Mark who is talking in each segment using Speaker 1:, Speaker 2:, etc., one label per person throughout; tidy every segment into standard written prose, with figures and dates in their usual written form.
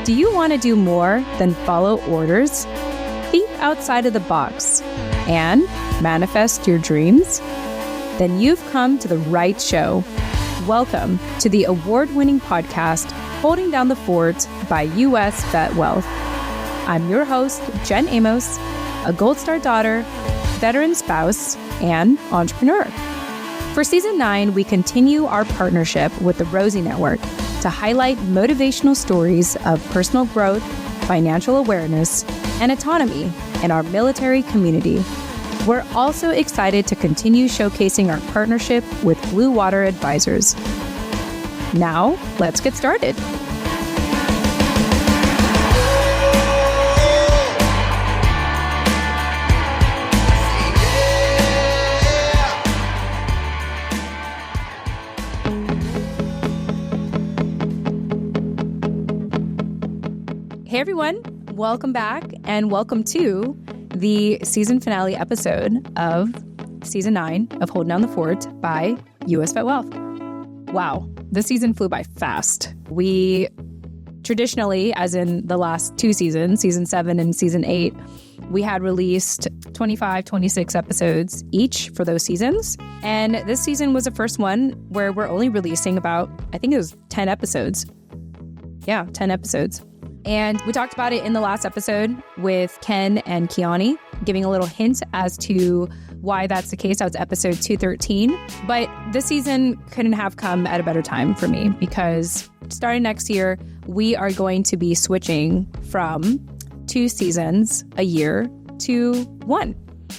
Speaker 1: Do you want to do more than follow orders? Think outside of the box and manifest your dreams? Then you've come to the right show. Welcome to the award-winning podcast, Holding Down the Fort by US VetWealth. I'm your host, Jen Amos, a Gold Star daughter, veteran spouse, and entrepreneur. For Season 9, we continue our partnership with the Rosie Network to highlight motivational stories of personal growth, financial awareness, and autonomy in our military community. We're also excited to continue showcasing our partnership with Blue Water Advisors. Now, let's get started. Hey everyone, welcome back and welcome to the season finale episode of Season 9 of Holding Down the Fort by US VetWealth. Wow, this season flew by fast. We traditionally, as in the last two seasons, Season 7 and Season 8, we had released 25, 26 episodes each for those seasons. And this season was the first one where we're only releasing about, I think it was 10 episodes. Yeah, 10 episodes. And we talked about it in the last episode with Ken and Kiani, giving a little hint as to why that's the case. That was episode 213. But this season couldn't have come at a better time for me because starting next year, we are going to be switching from 2 seasons a year to 1.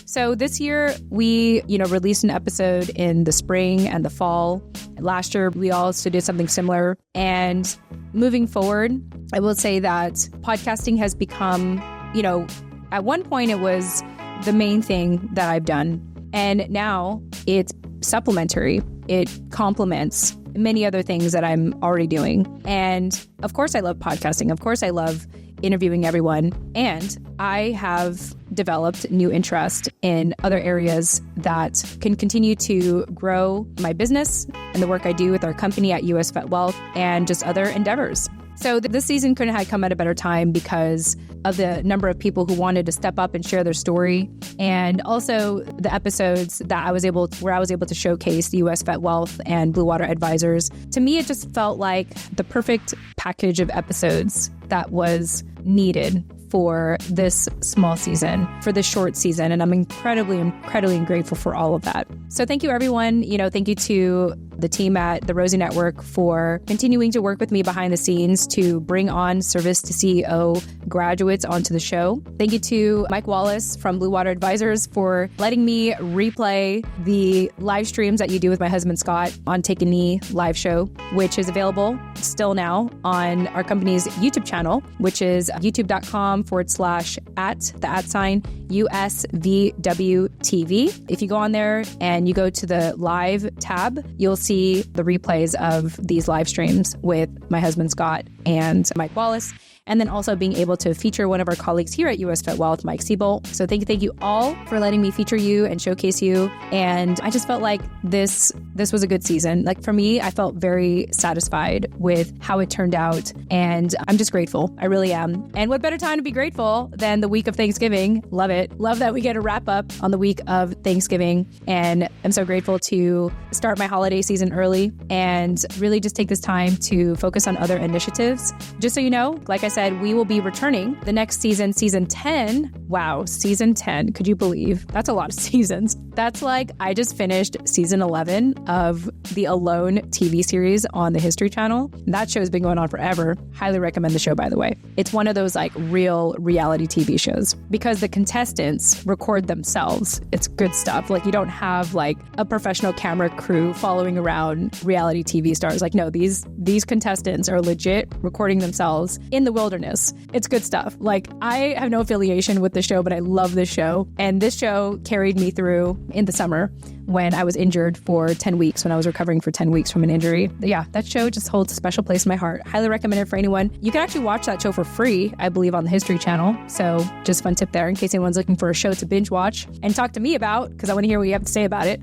Speaker 1: So this year, we, released an episode in the spring and the fall. Last year, we also did something similar. And moving forward, I will say that podcasting has become, at one point it was the main thing that I've done. And now it's supplementary. It complements many other things that I'm already doing. And of course, I love podcasting. Of course, I love interviewing everyone. And I have developed new interest in other areas that can continue to grow my business and the work I do with our company at US VetWealth and just other endeavors. So this season couldn't have come at a better time because of the number of people who wanted to step up and share their story. And also the episodes that I was able to showcase the US VetWealth and Blue Water Advisors. To me, it just felt like the perfect package of episodes that was needed for this small season, for this short season. And I'm incredibly grateful for all of that. So thank you, everyone. Thank you to the team at the Rosie Network for continuing to work with me behind the scenes to bring on Service to CEO graduates onto the show. Thank you to Mike Wallace from Blue Water Advisors for letting me replay the live streams that you do with my husband, Scott, on Take a Knee live show, which is available still now on our company's YouTube channel, which is youtube.com/USVWTV. If you go on there and you go to the live tab, you'll see the replays of these live streams with my husband, Scott, and Mike Wallace. And then also being able to feature one of our colleagues here at US VetWealth, Mike Siebel. So thank you all for letting me feature you and showcase you. And I just felt like this was a good season. Like for me, I felt very satisfied with how it turned out. And I'm just grateful. I really am. And what better time to be grateful than the week of Thanksgiving? Love it. Love that we get a wrap up on the week of Thanksgiving. And I'm so grateful to start my holiday season early and really just take this time to focus on other initiatives. Just so you know, like I said, we will be returning the next season, Season 10. Wow, Season 10. Could you believe? That's a lot of seasons. That's like I just finished Season 11 of the Alone TV series on the History Channel. That show's been going on forever. Highly recommend the show, by the way. It's one of those like real reality TV shows because the contestants record themselves. It's good stuff. Like you don't have like a professional camera crew following around reality TV stars. Like no, these contestants are legit recording themselves in the wilderness. It's good stuff. Like I have no affiliation with the show, but I love this show. And this show carried me through in the summer when I was injured for 10 weeks, when I was recovering for 10 weeks from an injury. Yeah, that show just holds a special place in my heart. Highly recommend it for anyone. You can actually watch that show for free, I believe, on the History Channel. So just fun tip there in case anyone's looking for a show to binge watch and talk to me about, because I want to hear what you have to say about it.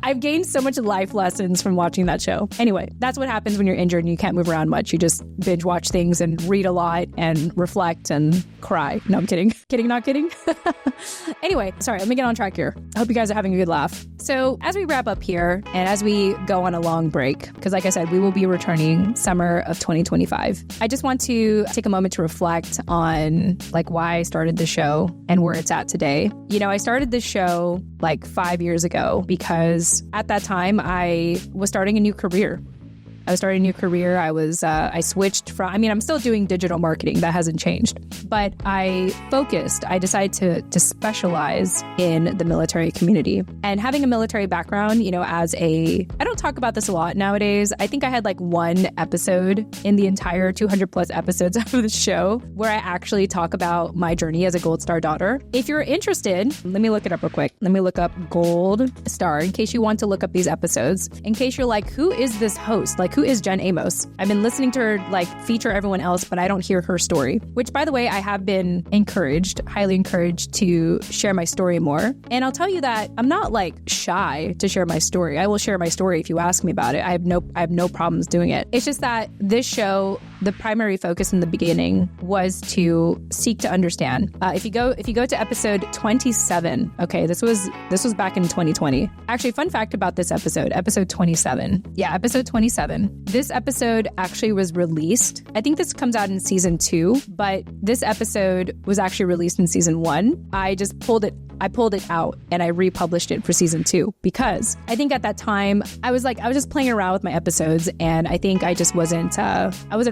Speaker 1: I've gained so much life lessons from watching that show. Anyway, that's what happens when you're injured and you can't move around much. you just binge watch things and read a lot and reflect and cry. No, I'm kidding. Kidding, not kidding. Anyway, sorry, let me get on track here. I hope you guys are having a good laugh. So as we wrap up here and as we go on a long break, because like I said, we will be returning summer of 2025. I just want to take a moment to reflect on like why I started the show and where it's at today. You know, I started this show like 5 years ago because at that time I was starting a new career. I switched from, I'm still doing digital marketing. That hasn't changed. But I decided to specialize in the military community. And having a military background, you know, I don't talk about this a lot nowadays. I think I had like one episode in the entire 200 plus episodes of the show where I actually talk about my journey as a Gold Star daughter. If you're interested, let me look it up real quick. Let me look up Gold Star in case you want to look up these episodes. In case you're like, who is this host? Like, who is Jen Amos? I've been listening to her like feature everyone else, but I don't hear her story, which by the way, I have been highly encouraged to share my story more. And I'll tell you that I'm not like shy to share my story. I will share my story if you ask me about it. I have no problems doing it. It's just that this show, the primary focus in the beginning was to seek to understand. If you go to episode 27, okay, this was back in 2020. Actually, fun fact about this episode 27. Yeah, episode 27. This episode actually was released. I think this comes out in season 2, but this episode was actually released in season 1. I pulled it out and I republished it for season 2 because I think at that time I was just playing around with my episodes and I think I just wasn't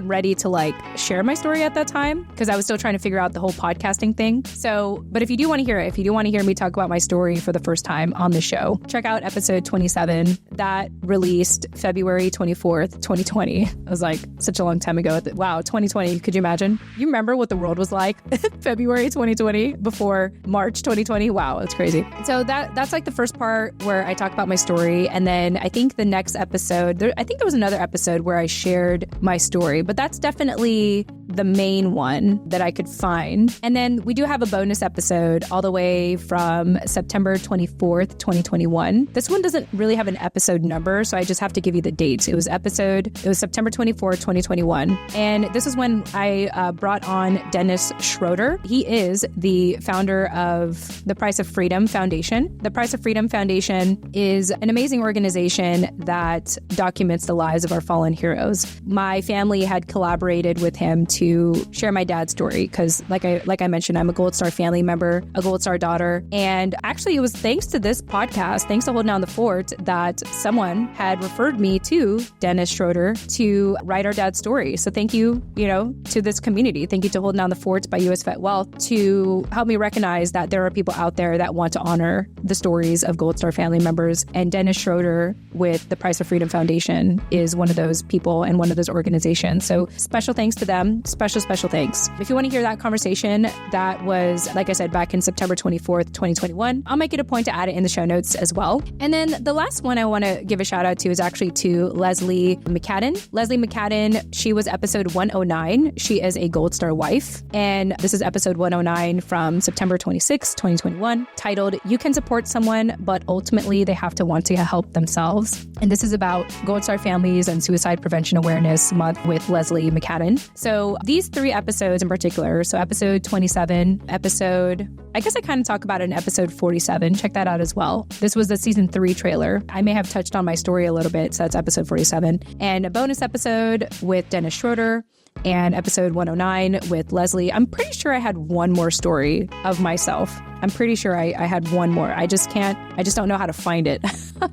Speaker 1: ready to like share my story at that time because I was still trying to figure out the whole podcasting thing. So, but if you do want to hear it, if you do want to hear me talk about my story for the first time on the show, check out episode 27 that released February 24th, 2020. It was like such a long time ago. Wow, 2020. Could you imagine? You remember what the world was like February 2020 before March 2020? Wow, it's crazy. So that's like the first part where I talk about my story. And then I think the next episode, I think there was another episode where I shared my story, but that's definitely the main one that I could find. And then we do have a bonus episode all the way from September 24th, 2021. This one doesn't really have an episode number, so I just have to give you the dates. It was September 24th, 2021. And this is when I brought on Dennis Schroeder. He is the founder of the Price of Freedom Foundation. The Price of Freedom Foundation is an amazing organization that documents the lives of our fallen heroes. My family had collaborated with him to share my dad's story because like I mentioned, I'm a Gold Star family member, a Gold Star daughter. And actually it was thanks to this podcast, thanks to Holding Down the Fort, that someone had referred me to Dennis Schroeder to write our dad's story. So thank you, to this community. Thank you to Holding Down the Fort by US VetWealth to help me recognize that there are people out there that want to honor the stories of Gold Star family members. And Dennis Schroeder with the Price of Freedom Foundation is one of those people and one of those organizations. So special thanks to them. Special thanks. If you want to hear that conversation, that was, like I said, back in September 24th, 2021. I'll make it a point to add it in the show notes as well. And then the last one I want to give a shout out to is actually to Leslie McCadden. Leslie McCadden, she was episode 109. She is a Gold Star wife. And this is episode 109 from September 26, 2021, titled, You Can Support Someone, but Ultimately They Have to Want to Help Themselves. And this is about Gold Star families and Suicide Prevention Awareness Month with Leslie McCadden. So these 3 episodes in particular, so episode 27, I guess I kind of talk about it in episode 47. Check that out as well. This was the season 3 trailer. I may have touched on my story a little bit, so that's episode 47. And a bonus episode with Dennis Schroeder and episode 109 with Leslie. I'm pretty sure I had one more story of myself. I'm pretty sure I had one more. I just don't know how to find it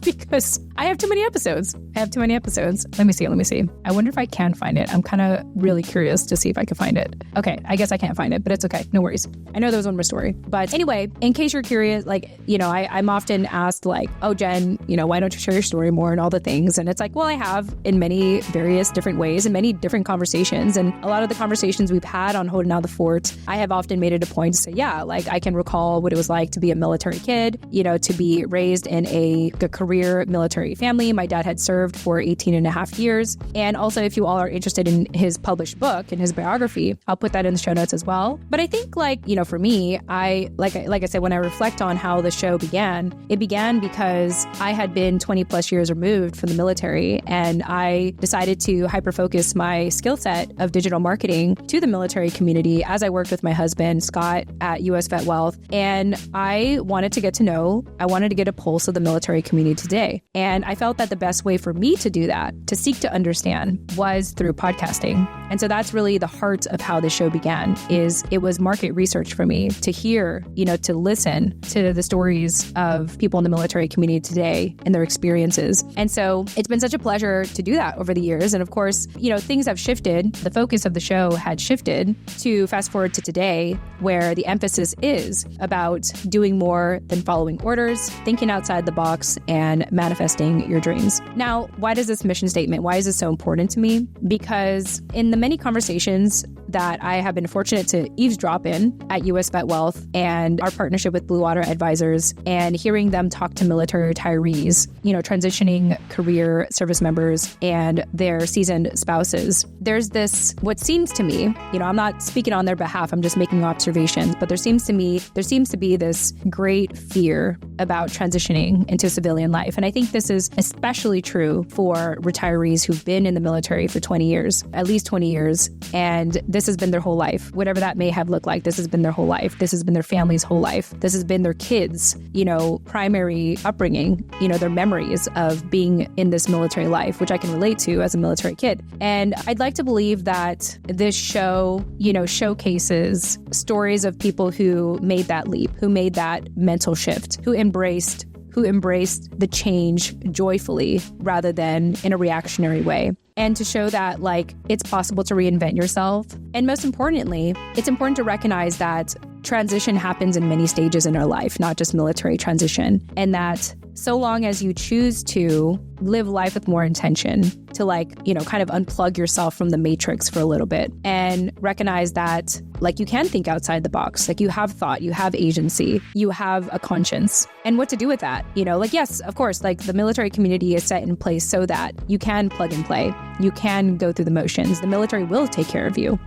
Speaker 1: because I have too many episodes. Let me see. I wonder if I can find it. I'm kind of really curious to see if I can find it. Okay, I guess I can't find it, but it's okay. No worries. I know there was one more story. But anyway, in case you're curious, I'm often asked oh, Jen, why don't you share your story more and all the things? And it's like, well, I have in many various different ways and many different conversations. And a lot of the conversations we've had on Holding Down the Fort, I have often made it a point to say, yeah, I can recall recall what it was like to be a military kid, to be raised in a career military family. My dad had served for 18 and a half years. And also, if you all are interested in his published book and his biography, I'll put that in the show notes as well. But I think for me, like I said, when I reflect on how the show began, it began because I had been 20 plus years removed from the military, and I decided to hyper-focus my skill set of digital marketing to the military community as I worked with my husband, Scott, at US VetWealth. And I wanted to get a pulse of the military community today. And I felt that the best way for me to do that, to seek to understand, was through podcasting. And so that's really the heart of how the show began. It was market research for me to hear, to listen to the stories of people in the military community today and their experiences. And so it's been such a pleasure to do that over the years. And of course, things have shifted. The focus of the show had shifted to fast forward to today, where the emphasis is about doing more than following orders, thinking outside the box, and manifesting your dreams. Now, why does this mission statement, why is this so important to me? Because in the many conversations that I have been fortunate to eavesdrop in at US VetWealth and our partnership with Blue Water Advisors, and hearing them talk to military retirees, transitioning career service members and their seasoned spouses, there's this, what seems to me, I'm not speaking on their behalf, I'm just making observations, but there seems to be this great fear about transitioning into civilian life. And I think this is especially true for retirees who've been in the military for 20 years, at least 20 years. And this has been their whole life. Whatever that may have looked like, this has been their whole life. This has been their family's whole life. This has been their kids, primary upbringing, their memories of being in this military life, which I can relate to as a military kid. And I'd like to believe that this show, showcases stories of people who made that leap, who made that mental shift, who embraced the change joyfully rather than in a reactionary way. And to show that it's possible to reinvent yourself. And most importantly, it's important to recognize that transition happens in many stages in our life, not just military transition. And that so long as you choose to live life with more intention, to kind of unplug yourself from the matrix for a little bit and recognize that you can think outside the box, you have thought, you have agency, you have a conscience, and what to do with that. Yes, of course, the military community is set in place so that you can plug and play. You can go through the motions. The military will take care of you.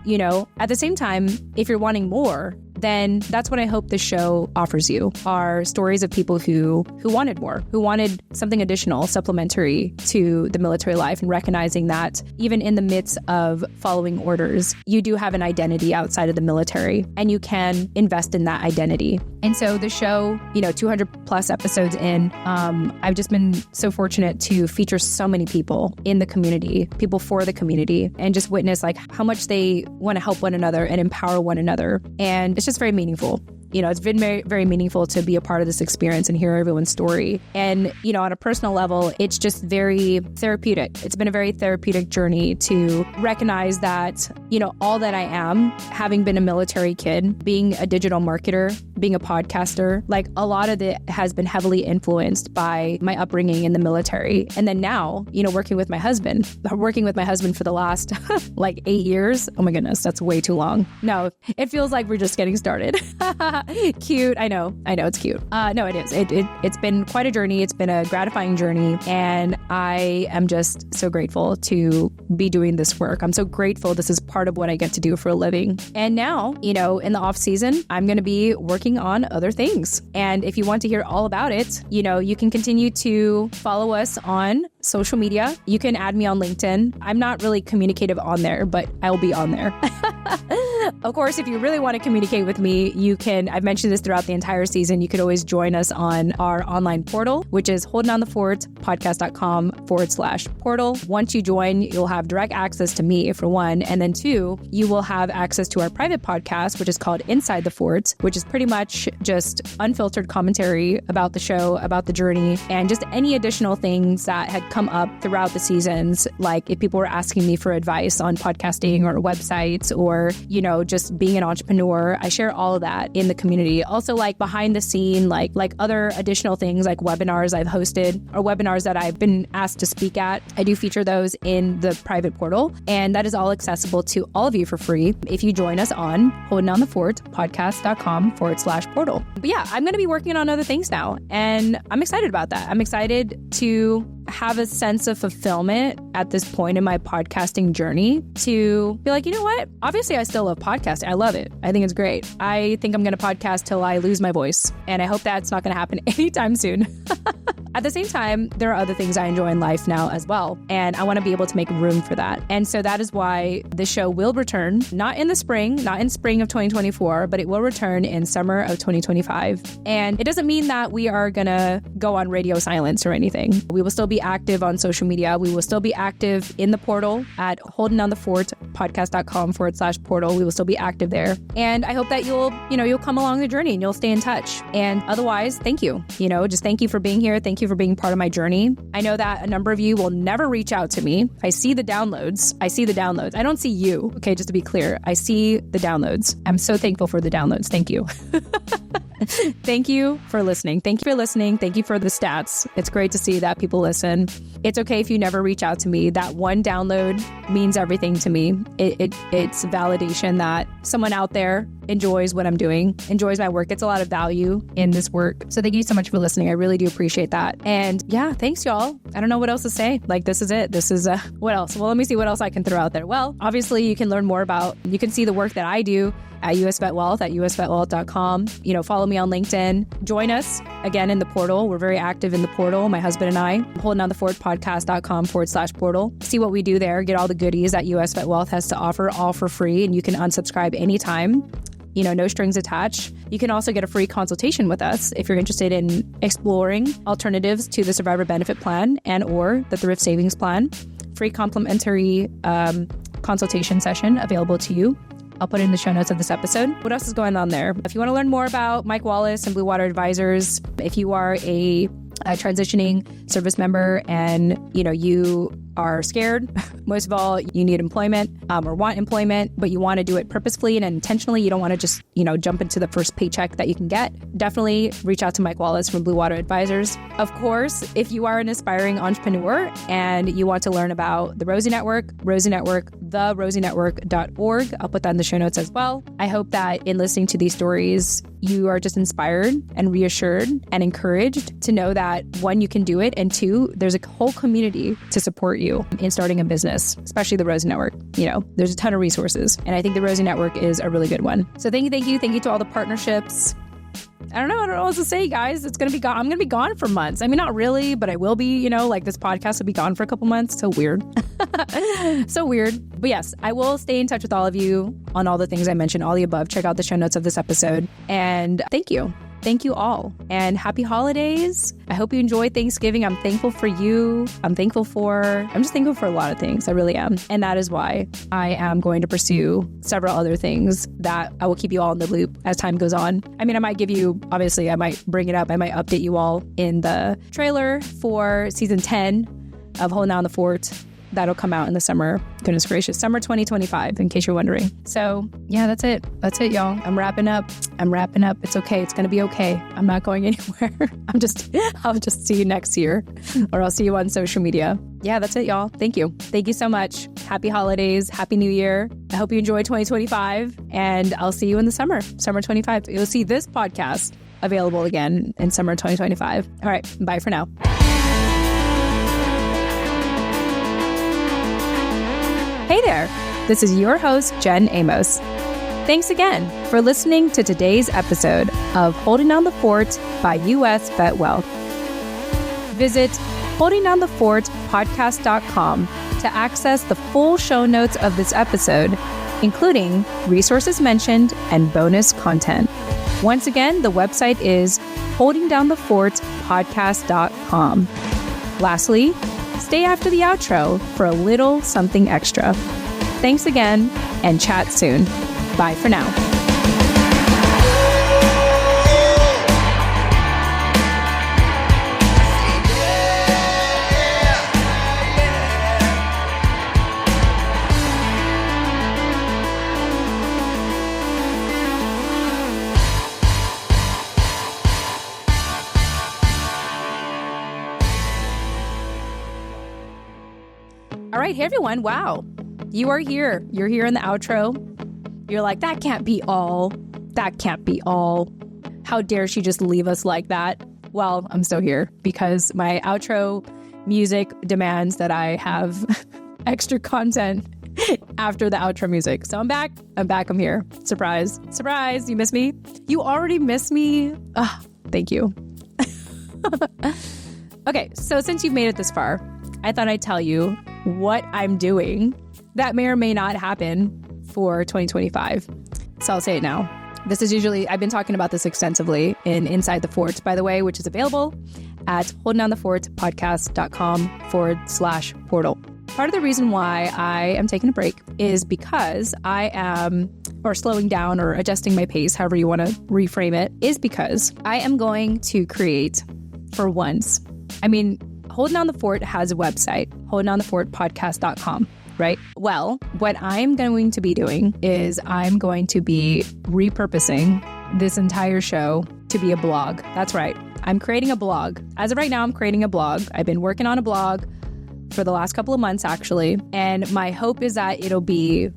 Speaker 1: At the same time, if you're wanting more, then that's what I hope the show offers you, are stories of people who wanted more, who wanted something additional, supplementary to the military life, and recognizing that even in the midst of following orders, you do have an identity outside of the military, and you can invest in that identity. And so the show, 200 plus episodes in, I've just been so fortunate to feature so many people in the community, people for the community, and just witness how much they want to help one another and empower one another. And it's just very meaningful. It's been very, very meaningful to be a part of this experience and hear everyone's story. And, on a personal level, it's just very therapeutic. It's been a very therapeutic journey to recognize that, all that I am, having been a military kid, being a digital marketer, being a podcaster, a lot of it has been heavily influenced by my upbringing in the military. And then now, working with my husband for the last 8 years. Oh my goodness, that's way too long. No, it feels like we're just getting started. Cute. I know it's cute. No, it is. It's been quite a journey. It's been a gratifying journey. And I am just so grateful to be doing this work. I'm so grateful this is part of what I get to do for a living. And now, in the off season, I'm going to be working on other things. And if you want to hear all about it, you can continue to follow us on social media. You can add me on LinkedIn. I'm not really communicative on there, but I'll be on there. Of course, if you really want to communicate with me, you can, I've mentioned this throughout the entire season, you could always join us on our online portal, which is holdingdownthefort.podcast.com/portal. Once you join, you'll have direct access to me, for one. And then two, you will have access to our private podcast, which is called Inside the Fort, which is pretty much just unfiltered commentary about the show, about the journey, and just any additional things that had come up throughout the seasons. Like if people were asking me for advice on podcasting or websites, or, just being an entrepreneur. I share all of that in the community. Also like behind the scene, like other additional things like webinars I've hosted or webinars that I've been asked to speak at. I do feature those in the private portal, and that is all accessible to all of you for free if you join us on holdingdownthefort.podcast.com/portal. But yeah, I'm going to be working on other things now, and I'm excited about that. I'm excited to have a sense of fulfillment at this point in my podcasting journey to be like, you know what? Obviously, I still love podcasting. I love it. I think it's great. I think I'm going to podcast till I lose my voice. And I hope that's not going to happen anytime soon. At the same time, there are other things I enjoy in life now as well. And I want to be able to make room for that. And so that is why the show will return, not in spring of 2024, but it will return in summer of 2025. And it doesn't mean that we are going to go on radio silence or anything. We will still be active on social media. We will still be active in the portal at holdingdownthefort.podcast.com/portal. We will still be active there. And I hope that you'll come along the journey and you'll stay in touch. And otherwise, thank you. Just thank you for being here. Thank you for being part of my journey. I know that a number of you will never reach out to me. I see the downloads. I don't see you. Okay, just to be clear, I see the downloads. I'm so thankful for the downloads. Thank you. Thank you for listening. Thank you for listening. Thank you for the stats. It's great to see that people listen. It's okay if you never reach out to me. That one download means everything to me. It's validation that someone out there enjoys what I'm doing, enjoys my work, gets a lot of value in this work. So thank you so much for listening. I really do appreciate that. And yeah, thanks y'all. I don't know what else to say. Like, this is it. This is what else? Well, let me see what else I can throw out there. Well, obviously you can see the work that I do at US VetWealth at usvetwealth.com. Follow me on LinkedIn. Join us again in the portal. We're very active in the portal, my husband and I. holdingdownthefort.podcast.com/portal. See what we do there. Get all the goodies that US VetWealth has to offer, all for free. And you can unsubscribe anytime. No strings attached. You can also get a free consultation with us if you're interested in exploring alternatives to the Survivor Benefit Plan and or the Thrift Savings Plan. Free complimentary consultation session available to you. I'll put it in the show notes of this episode. What else is going on there? If you want to learn more about Mike Wallace and Blue Water Advisors, if you are a transitioning service member and you are scared, most of all, you need employment or want employment, but you want to do it purposefully and intentionally. You don't want to just jump into the first paycheck that you can get. Definitely reach out to Mike Wallace from Blue Water Advisors. Of course, if you are an aspiring entrepreneur and you want to learn about the Rosie Network, therosienetwork.org. I'll put that in the show notes as well. I hope that in listening to these stories, you are just inspired and reassured and encouraged to know that one, you can do it, and two, there's a whole community to support you in starting a business, especially the Rosie Network. There's a ton of resources, and I think the Rosie Network is a really good one. So thank you to all the partnerships. I don't know what else to say, guys. It's going to be gone. I'm going to be gone for months. I mean, not really, but I will be, this podcast will be gone for a couple months. So weird. So weird. But yes, I will stay in touch with all of you on all the things I mentioned, all the above. Check out the show notes of this episode. And thank you. Thank you all. And happy holidays. I hope you enjoy Thanksgiving. I'm thankful for you. I'm just thankful for a lot of things. I really am. And that is why I am going to pursue several other things that I will keep you all in the loop as time goes on. I mean, I might bring it up. I might update you all in the trailer for season 10 of Holding Down the Fort. That'll come out in the summer. Goodness gracious, summer 2025, in case you're wondering. So yeah, that's it. That's it, y'all. I'm wrapping up. It's okay. It's going to be okay. I'm not going anywhere. I'll just see you next year, or I'll see you on social media. Yeah, that's it, y'all. Thank you. Thank you so much. Happy holidays. Happy New Year. I hope you enjoy 2025, and I'll see you in the summer 25. You'll see this podcast available again in summer 2025. All right. Bye for now. Hey there, this is your host, Jen Amos. Thanks again for listening to today's episode of Holding Down the Fort by US VetWealth. Visit holdingdownthefortpodcast.com to access the full show notes of this episode, including resources mentioned and bonus content. Once again, the website is holdingdownthefortpodcast.com. Lastly, stay after the outro for a little something extra. Thanks again, and chat soon. Bye for now. All right. Hey, everyone. Wow. You are here. You're here in the outro. You're like, that can't be all. That can't be all. How dare she just leave us like that? Well, I'm still here because my outro music demands that I have extra content after the outro music. So I'm back. I'm here. Surprise. Surprise. You miss me? You already miss me? Thank you. Okay. So since you've made it this far, I thought I'd tell you what I'm doing that may or may not happen for 2025. So I'll say it now. This is usually, I've been talking about this extensively in Inside the Fort, by the way, which is available at holdingdownthefortpodcast.com/portal. Part of the reason why I am taking a break is because I am, or slowing down or adjusting my pace, however you want to reframe it, is because I am going to create for once. I mean, Holding Down the Fort has a website, holdingdownthefortpodcast.com. Right? Well, what I'm going to be doing is I'm going to be repurposing this entire show to be a blog. That's right. I'm creating a blog. As of right now, I'm creating a blog. I've been working on a blog for the last couple of months, actually. And my hope is that it'll be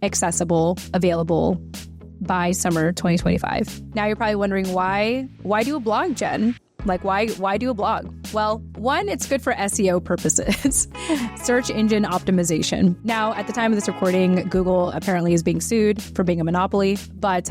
Speaker 1: accessible, available by summer 2025. Now you're probably wondering why do a blog, Jen? Like, why do a blog? Well, one, it's good for SEO purposes, search engine optimization. Now, at the time of this recording, Google apparently is being sued for being a monopoly, but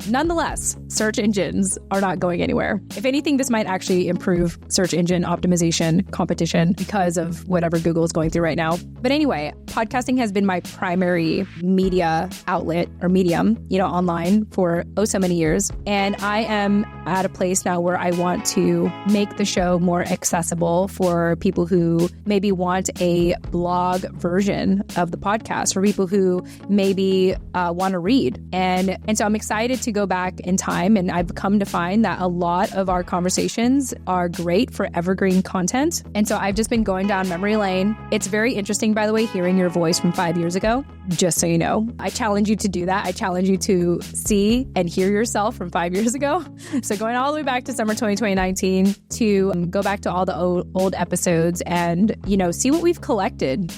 Speaker 1: nonetheless, search engines are not going anywhere. If anything, this might actually improve search engine optimization competition because of whatever Google is going through right now. But anyway, podcasting has been my primary media outlet or medium, online for so many years. And I am at a place now where I want to make the show more accessible for people who maybe want a blog version of the podcast, for people who maybe want to read. And so I'm excited to go back in time, and I've come to find that a lot of our conversations are great for evergreen content. And so I've just been going down memory lane. It's very interesting, by the way, hearing your voice from 5 years ago, just so you know. I challenge you to do that. I challenge you to see and hear yourself from 5 years ago. So going all the way back to summer 2019 to go back to all the old episodes and, see what we've collected.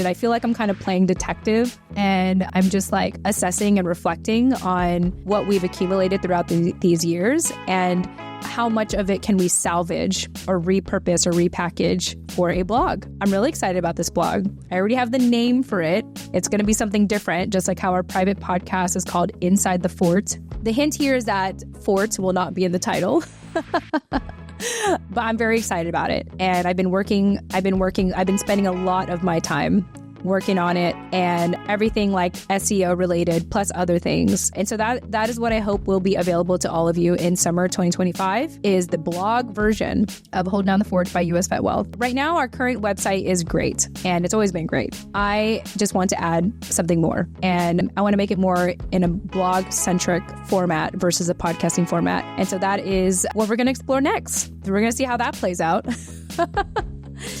Speaker 1: I feel like I'm kind of playing detective, and I'm just like assessing and reflecting on what we've accumulated throughout these years and how much of it can we salvage or repurpose or repackage for a blog. I'm really excited about this blog. I already have the name for it. It's going to be something different, just like how our private podcast is called Inside the Fort. The hint here is that Fort will not be in the title. But I'm very excited about it. And I've been spending a lot of my time working on it and everything like SEO related plus other things. And so that is what I hope will be available to all of you in summer 2025 is the blog version of Hold Down the Fort by US VetWealth. Right now, our current website is great and it's always been great. I just want to add something more, and I want to make it more in a blog centric format versus a podcasting format. And so that is what we're going to explore next. We're going to see how that plays out.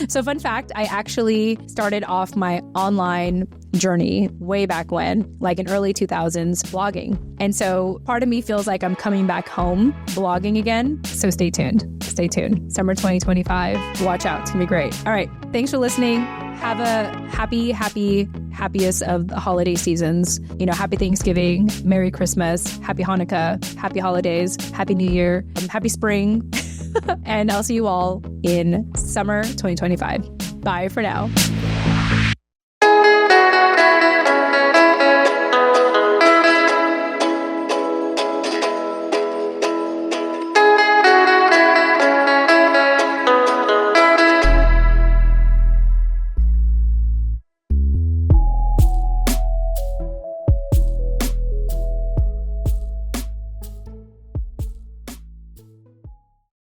Speaker 1: So fun fact, I actually started off my online journey way back when, like in early 2000s, blogging. And so part of me feels like I'm coming back home blogging again. So stay tuned. Stay tuned. Summer 2025. Watch out. It's going to be great. All right. Thanks for listening. Have a happiest of the holiday seasons. Happy Thanksgiving, Merry Christmas, Happy Hanukkah, Happy Holidays, Happy New Year, Happy Spring. And I'll see you all in summer 2025. Bye for now.